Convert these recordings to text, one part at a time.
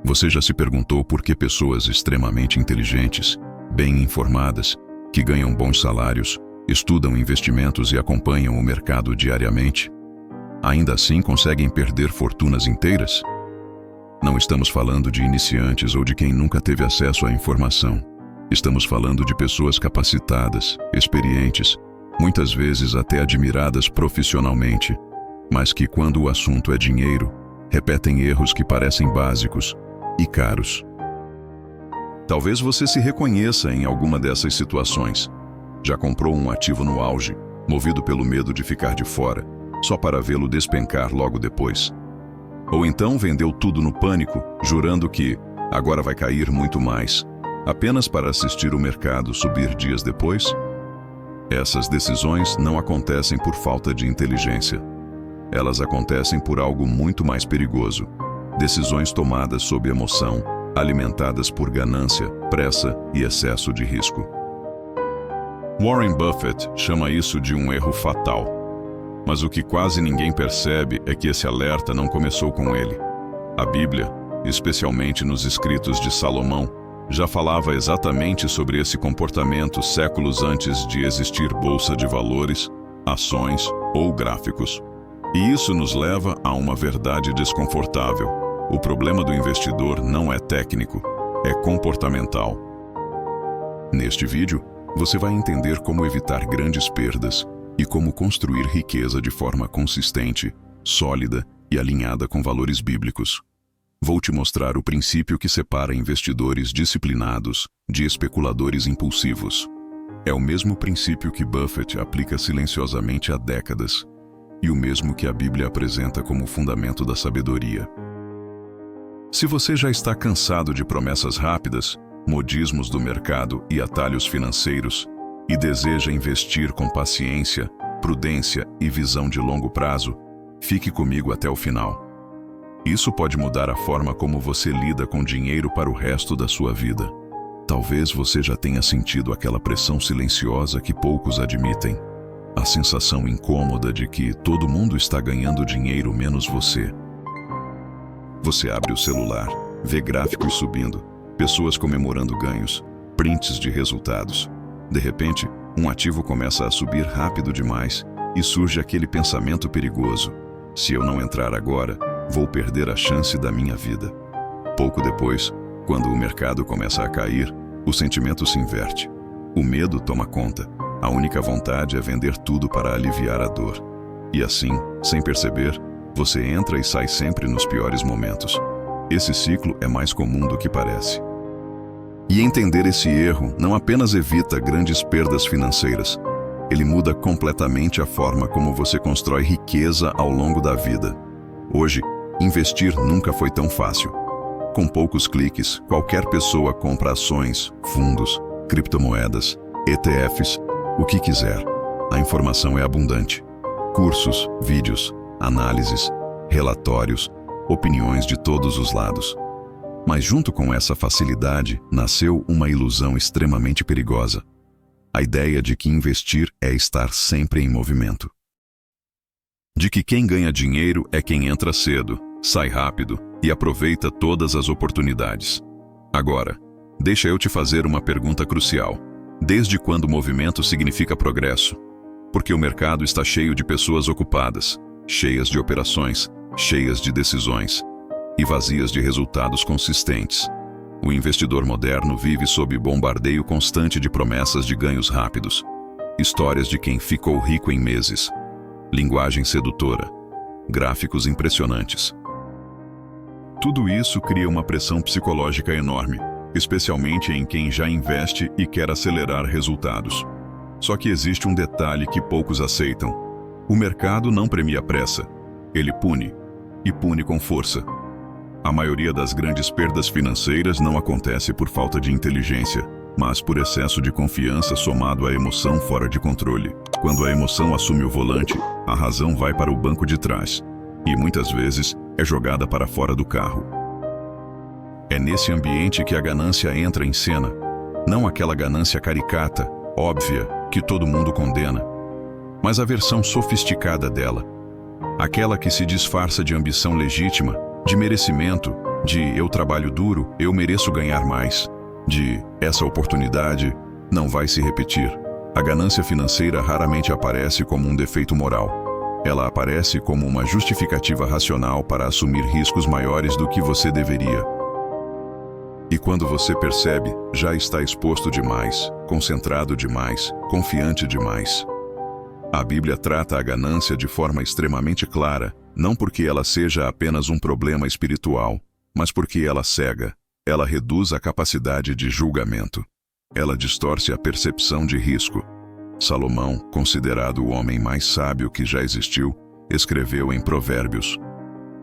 Você já se perguntou por que pessoas extremamente inteligentes, bem informadas, que ganham bons salários, estudam investimentos e acompanham o mercado diariamente, ainda assim conseguem perder fortunas inteiras? Não estamos falando de iniciantes ou de quem nunca teve acesso à informação. Estamos falando de pessoas capacitadas, experientes, muitas vezes até admiradas profissionalmente, mas que, quando o assunto é dinheiro, repetem erros que parecem básicos e caros. Talvez você se reconheça em alguma dessas situações. Já comprou um ativo no auge, movido pelo medo de ficar de fora, só para vê-lo despencar logo depois. Ou então vendeu tudo no pânico, jurando que agora vai cair muito mais, apenas para assistir o mercado subir dias depois? Essas decisões não acontecem por falta de inteligência. Elas acontecem por algo muito mais perigoso: decisões tomadas sob emoção, alimentadas por ganância, pressa e excesso de risco. Warren Buffett chama isso de um erro fatal. Mas o que quase ninguém percebe é que esse alerta não começou com ele. A Bíblia, especialmente nos escritos de Salomão, já falava exatamente sobre esse comportamento séculos antes de existir bolsa de valores, ações ou gráficos. E isso nos leva a uma verdade desconfortável. O problema do investidor não é técnico, é comportamental. Neste vídeo, você vai entender como evitar grandes perdas e como construir riqueza de forma consistente, sólida e alinhada com valores bíblicos. Vou te mostrar o princípio que separa investidores disciplinados de especuladores impulsivos. É o mesmo princípio que Buffett aplica silenciosamente há décadas, e o mesmo que a Bíblia apresenta como fundamento da sabedoria. Se você já está cansado de promessas rápidas, modismos do mercado e atalhos financeiros, e deseja investir com paciência, prudência e visão de longo prazo, fique comigo até o final. Isso pode mudar a forma como você lida com dinheiro para o resto da sua vida. Talvez você já tenha sentido aquela pressão silenciosa que poucos admitem. A sensação incômoda de que todo mundo está ganhando dinheiro menos você. Você abre o celular, vê gráficos subindo, pessoas comemorando ganhos, prints de resultados. De repente, um ativo começa a subir rápido demais e surge aquele pensamento perigoso: se eu não entrar agora, vou perder a chance da minha vida. Pouco depois, quando o mercado começa a cair, o sentimento se inverte. O medo toma conta. A única vontade é vender tudo para aliviar a dor. E assim, sem perceber, você entra e sai sempre nos piores momentos. Esse ciclo é mais comum do que parece. E entender esse erro não apenas evita grandes perdas financeiras, ele muda completamente a forma como você constrói riqueza ao longo da vida. Hoje, investir nunca foi tão fácil. Com poucos cliques, qualquer pessoa compra ações, fundos, criptomoedas, ETFs, o que quiser. A informação é abundante. Cursos, vídeos, análises, relatórios, opiniões de todos os lados. Mas junto com essa facilidade, nasceu uma ilusão extremamente perigosa. A ideia de que investir é estar sempre em movimento. De que quem ganha dinheiro é quem entra cedo, sai rápido e aproveita todas as oportunidades. Agora, deixa eu te fazer uma pergunta crucial. Desde quando movimento significa progresso? Porque o mercado está cheio de pessoas ocupadas, cheias de operações, cheias de decisões e vazias de resultados consistentes. O investidor moderno vive sob bombardeio constante de promessas de ganhos rápidos, histórias de quem ficou rico em meses, linguagem sedutora, gráficos impressionantes. Tudo isso cria uma pressão psicológica enorme, especialmente em quem já investe e quer acelerar resultados. Só que existe um detalhe que poucos aceitam. O mercado não premia pressa, ele pune, e pune com força. A maioria das grandes perdas financeiras não acontece por falta de inteligência, mas por excesso de confiança somado à emoção fora de controle. Quando a emoção assume o volante, a razão vai para o banco de trás, e muitas vezes é jogada para fora do carro. É nesse ambiente que a ganância entra em cena, não aquela ganância caricata, óbvia, que todo mundo condena, mas a versão sofisticada dela, aquela que se disfarça de ambição legítima, de merecimento de eu trabalho duro, eu mereço ganhar mais, de essa oportunidade não vai se repetir. A ganância financeira raramente aparece como um defeito moral. Ela aparece como uma justificativa racional para assumir riscos maiores do que você deveria. E quando você percebe, já está exposto demais, concentrado demais, confiante demais. A Bíblia trata a ganância de forma extremamente clara, não porque ela seja apenas um problema espiritual, mas porque ela cega, ela reduz a capacidade de julgamento. Ela distorce a percepção de risco. Salomão, considerado o homem mais sábio que já existiu, escreveu em Provérbios: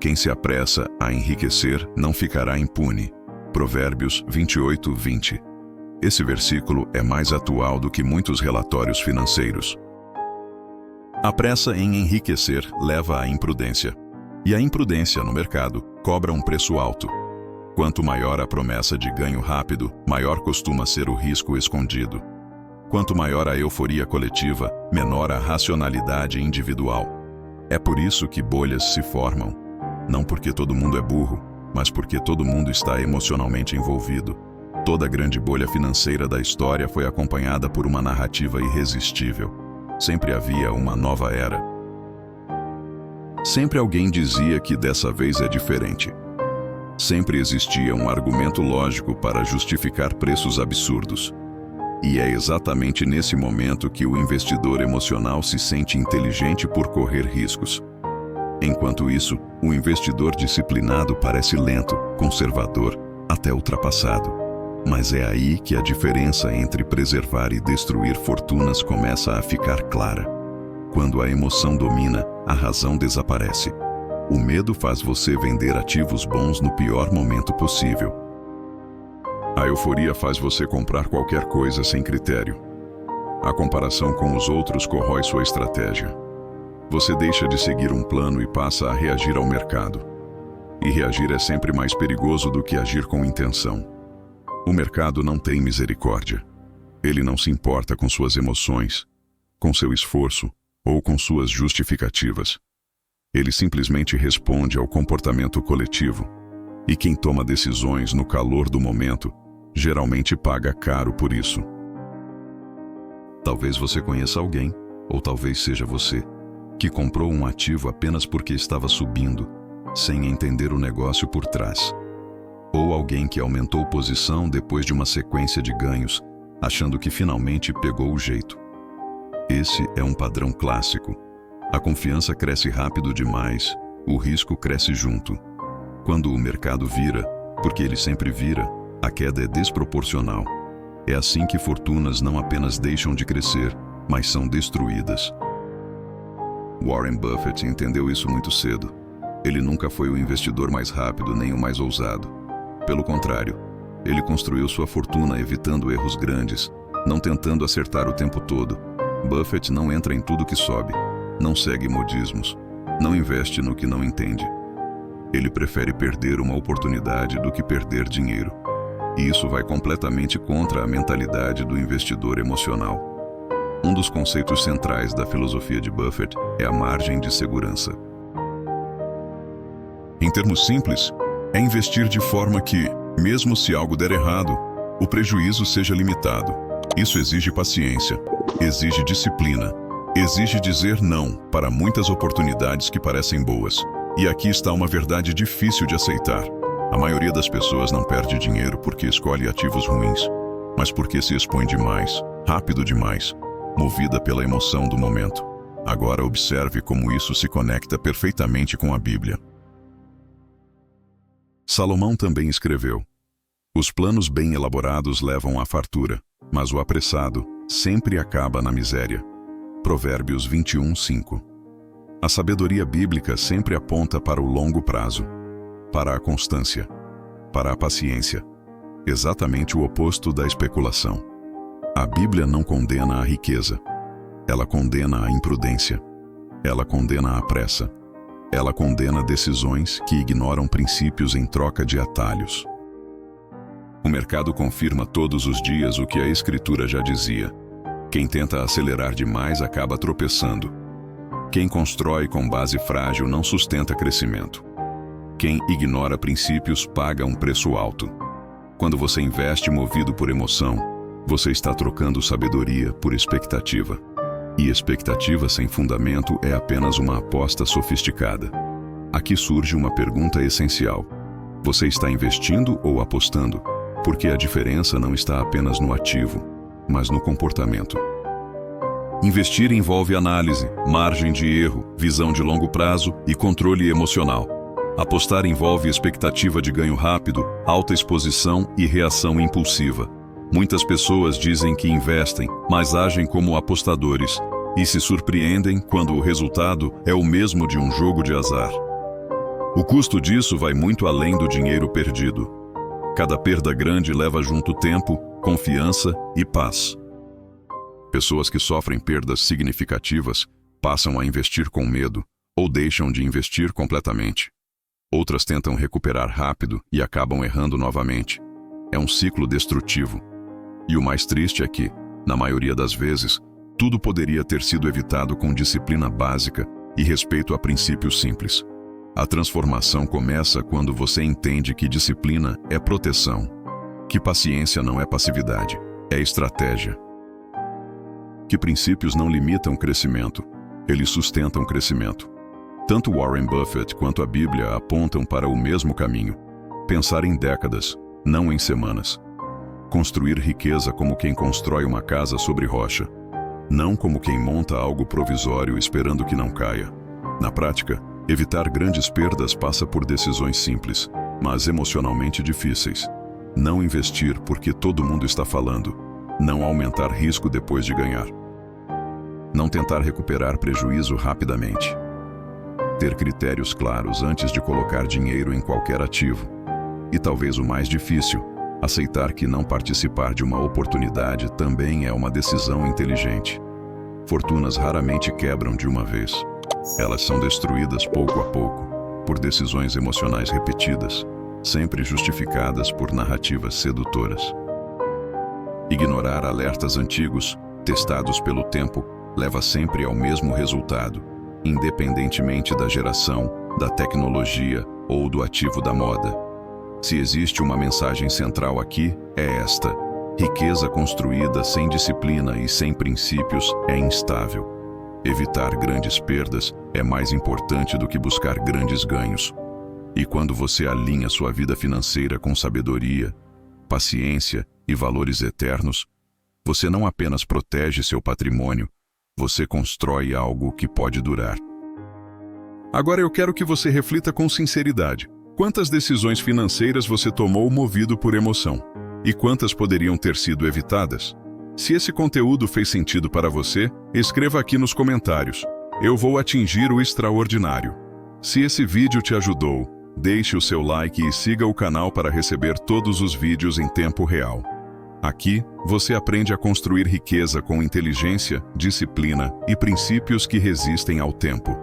quem se apressa a enriquecer não ficará impune. Provérbios 28:20. Esse versículo é mais atual do que muitos relatórios financeiros. A pressa em enriquecer leva à imprudência. E a imprudência no mercado cobra um preço alto. Quanto maior a promessa de ganho rápido, maior costuma ser o risco escondido. Quanto maior a euforia coletiva, menor a racionalidade individual. É por isso que bolhas se formam. Não porque todo mundo é burro, mas porque todo mundo está emocionalmente envolvido. Toda grande bolha financeira da história foi acompanhada por uma narrativa irresistível. Sempre havia uma nova era. Sempre alguém dizia que dessa vez é diferente. Sempre existia um argumento lógico para justificar preços absurdos. E é exatamente nesse momento que o investidor emocional se sente inteligente por correr riscos. Enquanto isso, o investidor disciplinado parece lento, conservador, até ultrapassado. Mas é aí que a diferença entre preservar e destruir fortunas começa a ficar clara. Quando a emoção domina, a razão desaparece. O medo faz você vender ativos bons no pior momento possível. A euforia faz você comprar qualquer coisa sem critério. A comparação com os outros corrói sua estratégia. Você deixa de seguir um plano e passa a reagir ao mercado. E reagir é sempre mais perigoso do que agir com intenção. O mercado não tem misericórdia. Ele não se importa com suas emoções, com seu esforço ou com suas justificativas. Ele simplesmente responde ao comportamento coletivo. E quem toma decisões no calor do momento, geralmente paga caro por isso. Talvez você conheça alguém, ou talvez seja você, que comprou um ativo apenas porque estava subindo, sem entender o negócio por trás. Ou alguém que aumentou posição depois de uma sequência de ganhos, achando que finalmente pegou o jeito. Esse é um padrão clássico. A confiança cresce rápido demais, o risco cresce junto. Quando o mercado vira, porque ele sempre vira, a queda é desproporcional. É assim que fortunas não apenas deixam de crescer, mas são destruídas. Warren Buffett entendeu isso muito cedo. Ele nunca foi o investidor mais rápido nem o mais ousado. Pelo contrário, ele construiu sua fortuna evitando erros grandes, não tentando acertar o tempo todo. Buffett não entra em tudo que sobe, não segue modismos, não investe no que não entende. Ele prefere perder uma oportunidade do que perder dinheiro. E isso vai completamente contra a mentalidade do investidor emocional. Um dos conceitos centrais da filosofia de Buffett é a margem de segurança. Em termos simples, é investir de forma que, mesmo se algo der errado, o prejuízo seja limitado. Isso exige paciência, exige disciplina, exige dizer não para muitas oportunidades que parecem boas. E aqui está uma verdade difícil de aceitar. A maioria das pessoas não perde dinheiro porque escolhe ativos ruins, mas porque se expõe demais, rápido demais, movida pela emoção do momento. Agora observe como isso se conecta perfeitamente com a Bíblia. Salomão também escreveu: os planos bem elaborados levam à fartura, mas o apressado sempre acaba na miséria. Provérbios 21:5. A sabedoria bíblica sempre aponta para o longo prazo, para a constância, para a paciência, exatamente o oposto da especulação. A Bíblia não condena a riqueza, ela condena a imprudência, ela condena a pressa, ela condena decisões que ignoram princípios em troca de atalhos. O mercado confirma todos os dias o que a Escritura já dizia: quem tenta acelerar demais acaba tropeçando. Quem constrói com base frágil não sustenta crescimento. Quem ignora princípios paga um preço alto. Quando você investe movido por emoção, você está trocando sabedoria por expectativa. E expectativa sem fundamento é apenas uma aposta sofisticada. Aqui surge uma pergunta essencial. Você está investindo ou apostando? Porque a diferença não está apenas no ativo, mas no comportamento. Investir envolve análise, margem de erro, visão de longo prazo e controle emocional. Apostar envolve expectativa de ganho rápido, alta exposição e reação impulsiva. Muitas pessoas dizem que investem, mas agem como apostadores e se surpreendem quando o resultado é o mesmo de um jogo de azar. O custo disso vai muito além do dinheiro perdido. Cada perda grande leva junto tempo, confiança e paz. Pessoas que sofrem perdas significativas passam a investir com medo ou deixam de investir completamente. Outras tentam recuperar rápido e acabam errando novamente. É um ciclo destrutivo. E o mais triste é que, na maioria das vezes, tudo poderia ter sido evitado com disciplina básica e respeito a princípios simples. A transformação começa quando você entende que disciplina é proteção, que paciência não é passividade, é estratégia. Que princípios não limitam o crescimento, eles sustentam o crescimento. Tanto Warren Buffett quanto a Bíblia apontam para o mesmo caminho. Pensar em décadas, não em semanas. Construir riqueza como quem constrói uma casa sobre rocha, não como quem monta algo provisório esperando que não caia. Na prática, evitar grandes perdas passa por decisões simples, mas emocionalmente difíceis. Não investir porque todo mundo está falando. Não aumentar risco depois de ganhar. Não tentar recuperar prejuízo rapidamente. Ter critérios claros antes de colocar dinheiro em qualquer ativo. E talvez o mais difícil, aceitar que não participar de uma oportunidade também é uma decisão inteligente. Fortunas raramente quebram de uma vez. Elas são destruídas pouco a pouco, por decisões emocionais repetidas, sempre justificadas por narrativas sedutoras. Ignorar alertas antigos, testados pelo tempo, leva sempre ao mesmo resultado, independentemente da geração, da tecnologia ou do ativo da moda. Se existe uma mensagem central aqui, é esta: riqueza construída sem disciplina e sem princípios é instável. Evitar grandes perdas é mais importante do que buscar grandes ganhos. E quando você alinha sua vida financeira com sabedoria, paciência e valores eternos, você não apenas protege seu patrimônio, você constrói algo que pode durar. Agora eu quero que você reflita com sinceridade. Quantas decisões financeiras você tomou movido por emoção? E quantas poderiam ter sido evitadas? Se esse conteúdo fez sentido para você, escreva aqui nos comentários. Eu vou atingir o extraordinário. Se esse vídeo te ajudou, deixe o seu like e siga o canal para receber todos os vídeos em tempo real. Aqui, você aprende a construir riqueza com inteligência, disciplina e princípios que resistem ao tempo.